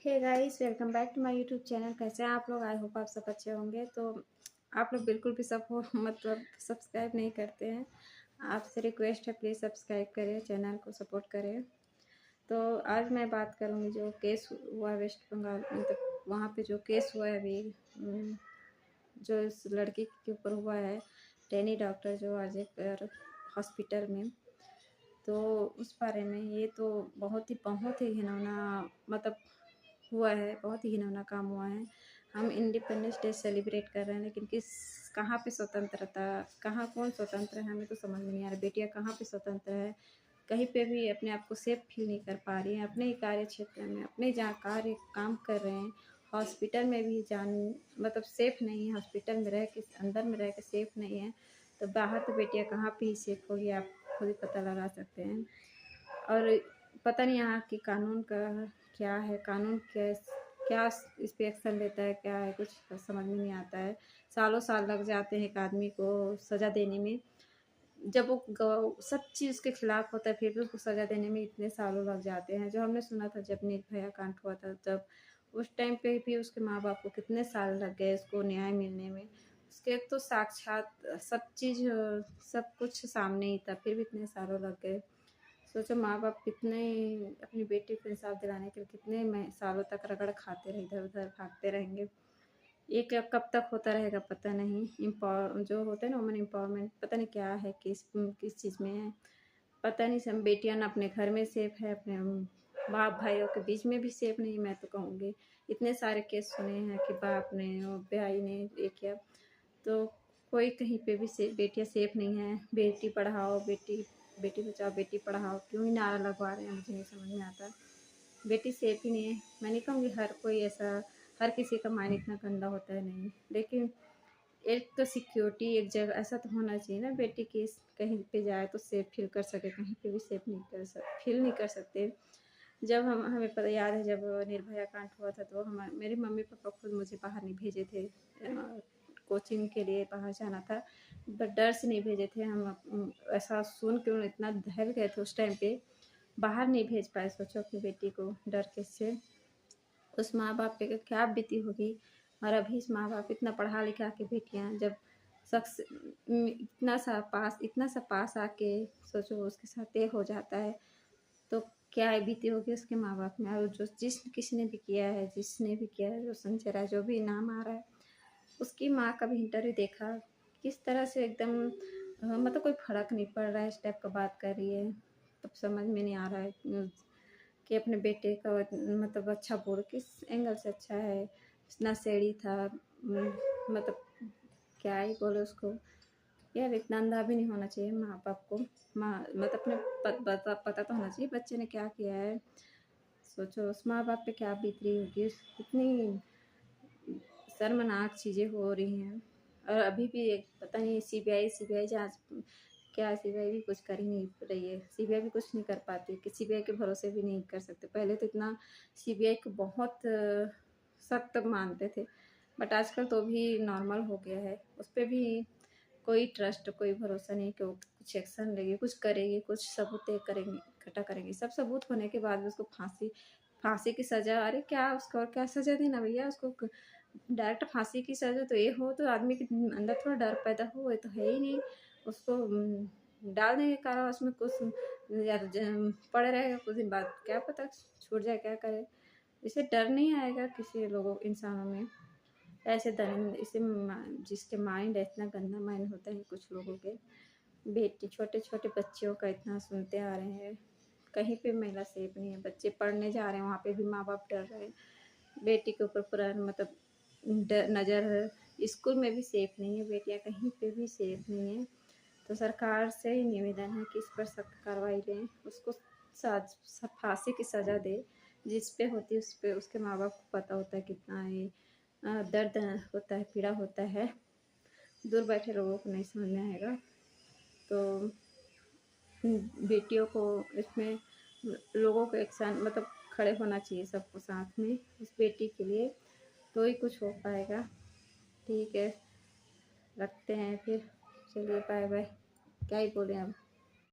Hey guys, welcome back to my YouTube channel. कैसे हैं आप लोग? आई होप आप सब अच्छे होंगे। तो आप लोग बिल्कुल भी मतलब सब्सक्राइब नहीं करते हैं। आपसे रिक्वेस्ट है, प्लीज़ सब्सक्राइब करें, चैनल को सपोर्ट करें। तो आज मैं बात करूँगी जो केस हुआ वेस्ट बंगाल, मतलब वहाँ पे जो केस हुआ है अभी, जो इस लड़की के ऊपर हुआ है, ट्रेनी डॉक्टर जो आरजे हॉस्पिटल में। तो उस बारे में ये तो बहुत ही घिनौना मतलब हुआ है, बहुत ही घिनौना काम हुआ है। हम इंडिपेंडेंस डे सेलिब्रेट कर रहे हैं, लेकिन कहाँ पे स्वतंत्रता, कहाँ कौन स्वतंत्र है, हमें तो समझ में नहीं आ रहा। बेटियाँ कहाँ पे स्वतंत्र है, कहीं पे भी अपने आप को सेफ फील नहीं कर पा रही हैं। अपने ही कार्य क्षेत्र में, अपने जहाँ कार्य काम कर रहे हैं, हॉस्पिटल में भी जान मतलब सेफ नहीं है। हॉस्पिटल में रह के, अंदर में रह के सेफ नहीं है, तो बाहर तो बेटियाँ कहाँ पे ही सेफ होगी, आप खुद ही पता लगा सकते हैं। और पता नहीं यहाँ की कानून का क्या है, कानून क्या इस पे एक्शन लेता है, क्या है, कुछ समझ में नहीं आता है। सालों साल लग जाते हैं एक आदमी को सज़ा देने में। जब वो सब चीज़ के खिलाफ होता है, फिर भी उसको सज़ा देने में इतने सालों लग जाते हैं। जो हमने सुना था जब निर्भया कांड हुआ था, जब उस टाइम पे भी उसके माँ बाप को कितने साल लग गए उसको न्याय मिलने में। उसके तो साक्षात सब चीज़, सब कुछ सामने ही था, फिर भी इतने सालों लग गए। सोचो माँ बाप कितने अपनी बेटी को इंसाफ दिलाने के लिए कितने सालों तक रगड़ खाते रहे, इधर उधर भागते रहेंगे। ये क्या कब तक होता रहेगा पता नहीं। जो होता है ना वुमेन एम्पावरमेंट, पता नहीं क्या है, किस चीज़ में है, पता नहीं। सब बेटियां ना अपने घर में सेफ है, अपने बाप भाइयों के बीच में भी सेफ नहीं। मैं तो कहूँगी इतने सारे केस सुने हैं कि बाप ने और भाई ने ये किया, तो कोई कहीं पे भी बेटियां सेफ नहीं है। बेटी पढ़ाओ, बेटी बेटी बचाओ, बेटी पढ़ाओ, क्यों ही नारा लगवा रहे हैं, मुझे नहीं समझ में आता। बेटी सेफ ही नहीं है। मैं नहीं कहूँगी हर कोई ऐसा, हर किसी का माइंड इतना गंदा होता है, नहीं, लेकिन एक तो सिक्योरिटी एक जगह ऐसा तो होना चाहिए ना, बेटी की कहीं पे जाए तो सेफ फील कर सके। कहीं पे भी सेफ नहीं फील नहीं कर सकते। जब हमें पता याद है, जब निर्भया कांड हुआ था, तो हम मेरे मम्मी पापा खुद मुझे बाहर नहीं भेजे थे। कोचिंग के लिए बाहर जाना था, बट डर से नहीं भेजे थे। हम ऐसा सुन के उन्हें इतना दहल गए थे उस टाइम पे, बाहर नहीं भेज पाए। सोचो अपनी बेटी को डर के से, उस माँ बाप पे क्या बीती होगी। और अभी इस माँ बाप इतना पढ़ा लिखा के बेटियाँ जब शख्स इतना सा पास आके सोचो उसके साथ ये हो जाता है, तो क्या बीती होगी उसके माँ बाप में। और जो किसने भी किया है, जिसने भी किया है, जो संजय राय जो भी नाम आ रहा है, उसकी माँ का भी इंटरव्यू देखा, किस तरह से एकदम मतलब कोई फर्क नहीं पड़ रहा है, इस टाइप का बात कर रही है। तब समझ में नहीं आ रहा है कि अपने बेटे का मतलब अच्छा बोल किस एंगल से अच्छा है। नशेड़ी था, मतलब क्या ही बोले उसको। यार इतना अंधा भी नहीं होना चाहिए माँ बाप को। माँ मतलब अपने पता तो होना चाहिए बच्चे ने क्या किया है। सोचो उस माँ बाप पे क्या बीत रही होगी, कितनी शर्मनाक चीज़ें हो रही हैं। और अभी भी एक पता नहीं सीबीआई जांच, क्या सीबीआई भी कुछ कर ही नहीं रही है। सीबीआई भी कुछ नहीं कर पाती, कि सीबीआई के भरोसे भी नहीं कर सकते। पहले तो इतना सीबीआई को बहुत सख्त मानते थे, बट आजकल तो भी नॉर्मल हो गया है। उस पर भी कोई ट्रस्ट, कोई भरोसा नहीं कि वो कुछ एक्शन लेगी, कुछ करेगी, कुछ सबूत करेंगी, इकट्ठा करेंगी। सब सबूत होने के बाद भी उसको फांसी की सज़ा। अरे क्या उसको और क्या सज़ा देना भैया, उसको डायरेक्ट फांसी की सज़ा तो ये हो तो आदमी के अंदर थोड़ा डर पैदा हो, ये तो है ही नहीं। उसको डाल देंगे कारावास में, कुछ यार पड़े रहेगा, कुछ दिन बाद क्या पता छूट जाए, क्या करे। इसे डर नहीं आएगा किसी लोगों इंसानों में, ऐसे दरिंद इसे जिसके माइंड इतना गंदा माइंड होता है कुछ लोगों के। बेटी छोटे छोटे बच्चों का इतना सुनते आ रहे हैं, कहीं पे महिला सेफ नहीं है। बच्चे पढ़ने जा रहे हैं, वहाँ पे भी माँ बाप डर रहे हैं, बेटी के ऊपर पूरा मतलब नज़र है। स्कूल में भी सेफ नहीं है, बेटियाँ कहीं पे भी सेफ नहीं है। तो सरकार से ही निवेदन है कि इस पर सख्त कार्रवाई लें, उसको फांसी की सज़ा दे। जिस पे होती है उस पे उसके माँ बाप को पता होता है कितना ये दर्द होता है, पीड़ा होता है। दूर बैठे लोगों को नहीं समझ में आएगा। तो बेटियों को इसमें लोगों को एक साथ मतलब खड़े होना चाहिए सबको साथ में इस बेटी के लिए, तो ही कुछ हो पाएगा। ठीक है, रखते हैं फिर, चलिए बाय बाय। क्या ही बोले अब।